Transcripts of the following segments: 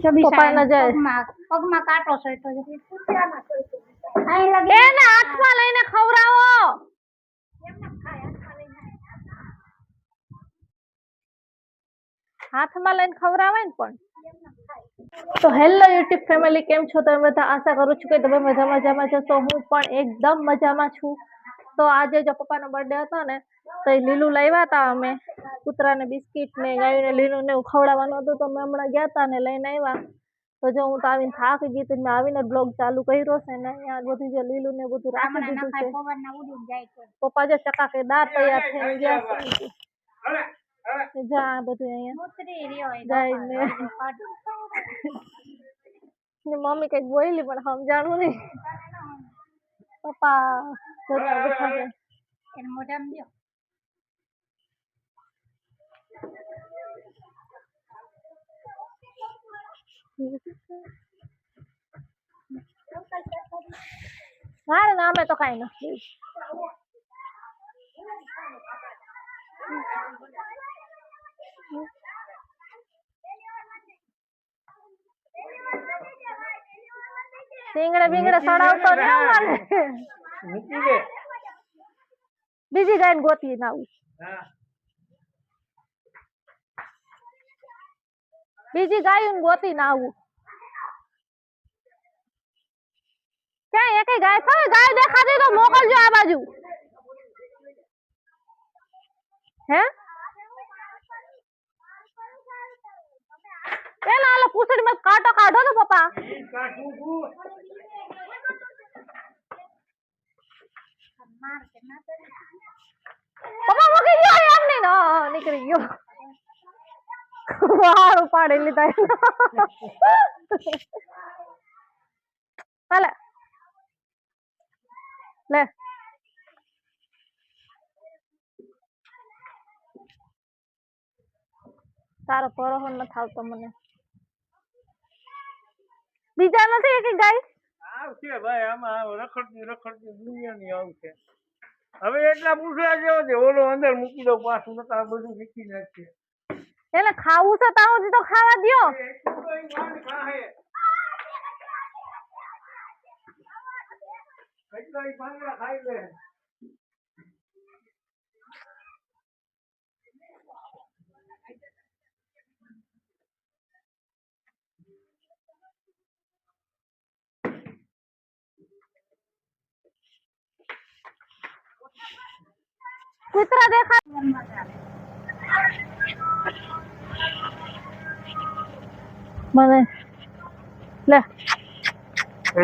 પપ્પા ના જાય પગમાં કાંટો સડતો છે એને હાથમાં લઈને ખવડાવો હાથમાં લઈને ખવડાવે ને પણ તો હેલો યુટ્યુબ ફેમિલી કેમ છો તમે બધા આશા કરું છું કે તમે બધા મજામાં જશો હું પણ એકદમ મજામાં છું તો આજે જો પપ્પાનો બર્થડે હતો ને તો એ લીલું લાવ્યા હતા અમે કૂતરાને બિસ્કિટ ને ગાયને લીલું ને ખવડાવવાનું હતું તો અમે હમણાં ગયા હતા ને લઈને આવ્યા તો જો હું તો આવીને થાકી ગઈ તો મેં આવીને બ્લોગ ચાલુ કર્યો છે ને અહીંયા બધું જે લીલું ને બધું રાખી દીધું છે પપ્પા જો ચકાકેદાર તૈયાર થઈને ગયા છે જા બધું અહીંયા ગાયને મમ્મી કઈક બોલી પણ સમજાણું નહીં પપ્પા બેઠા છે એને મોઢામાં દો ના ના અમે તો કઈ નથી સિંગડે બિંગડે સડાવતો ને મૂકી દે બીજી ગાયને ગોતી ના આવું બીજી ગાય ગોતી ના આવું ક્યાં એક ગાય થાય ગાય દેખાતી તો મોકલજો આ બાજુ હે પેલા આલો પૂછડી માં કાંટો કાઢો ને પપ્પા પપ્પા મૂકી ગયો એમ નહીં ના નીકળી ગયો વાળ ઉપાડી લીધા હાલે લે તારો પરોહન ન થાવતો મને બીજા નથી એક ગાય આવશે ભાઈ આમાં રખડતી દુનિયાની આવશે હવે એટલા પૂછવા જેવો છે ઓલો અંદર મૂકી દો પાછું નતા બધું શીખી નાખશે એને ખાવું છે તાવ તો ખાવા દ્યો કેટલાય પાંદડા ખાઈ લે કૂતરા દેખા મને લે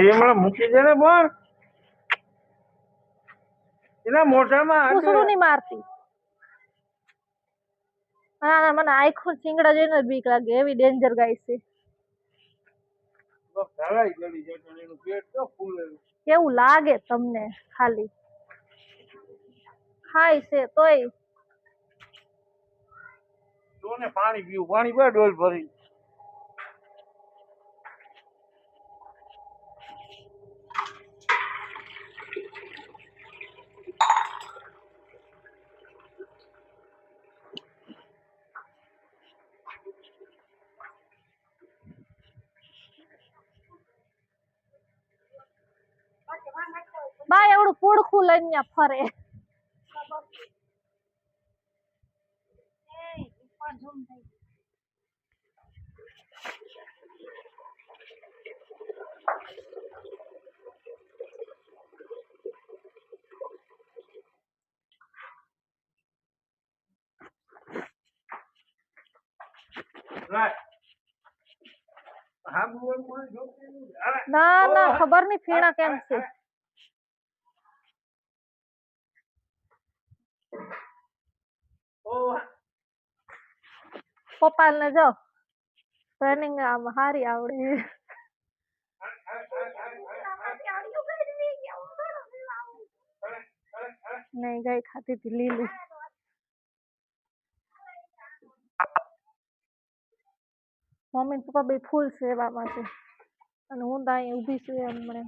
એમાં મૂકી દે ને બોલ એના મોઢામાં કૂતરું નહીં મારતી હા મને આખો ચીંગડા જોઈને બીક લાગે એવી ડેન્જર ગાય છે એનું પેટ તો ફૂલેલું કેવું લાગે તમને ખાલી ખાય છે તોય તો ને પાણી પીવું પાણી પીવા ડોલ ભરી બા એવડું પુડખું લઈને ફરે ના ના ખબર નહીં ફીણા કેમ છે પપ્પા ને જો ટ્રેનિંગ આમ હારી આવડે નહીં ગાય ખાતી હતી લીલું મમ્મી પપ્પા બે ફૂલ સેવામાં છે અને હું તો અહીં ઊભી છું એમ મને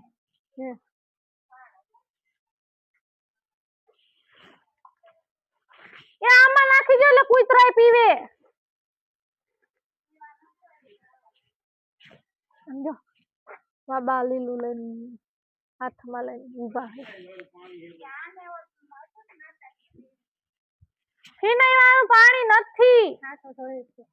એ આમાં નાખી દો એટલે કૂતરાય પીવે સમજો બાબા લીલું લઈને હાથમાં લઈને ઊભા છે ફિનાઇલ વાળું પાણી નથી આ તો જોયું છે.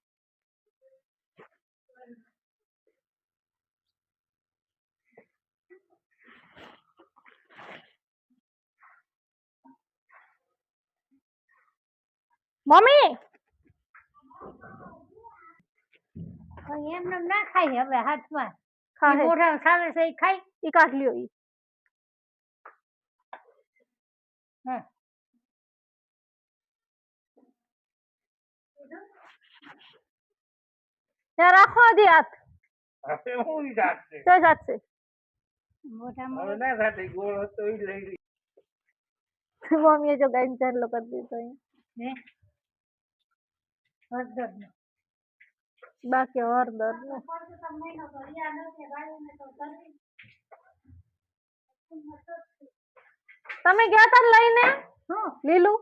મમ્મી પણ એમને ના ખાય હવે હાથમાં ખાહે મોઢા ખાવે છે એ ખાય. ઈ કાઢ લ્યો ઈ હા ત્યાં રાખો હજી હાથ હવે હું ઈ જાત છે તો જાતશે મોઢામાં હવે ના થાતે ગોળ હતો ઈ લઈ લઈ મમ્મીએ જો ગાઈને ચાંદલો કરી દીધો અહીંયા હે હળદરનો. બાકી હળદર નો તમે ગયા તા લઈને શું લીલું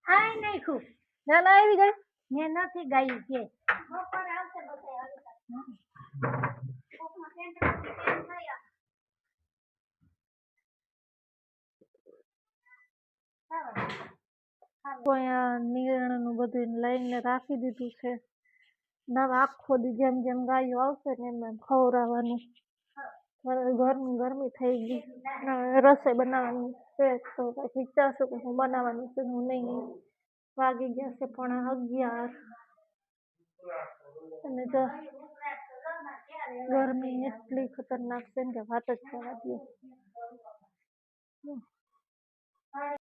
આય નાખ્યું ત્યાં ના આવી ગઈ મેં નથી ગાયું કે તો અહીંયા નીરણનું બધું લઈને રાખી દીધું છે ના આખો દી જેમ જેમ ગાયો આવશે ને એમ એમ ખવડાવવાનું હવે ગરમી થઈ ગઈ હવે રસોઈ બનાવવાની છે તો પછી વિચારશું કે હું બનાવવાનું છે હું નહીં વાગી ગયા છે 11:30 અને જો ગરમી એટલી ખતરનાક છે ને કે વાત જ જવા દો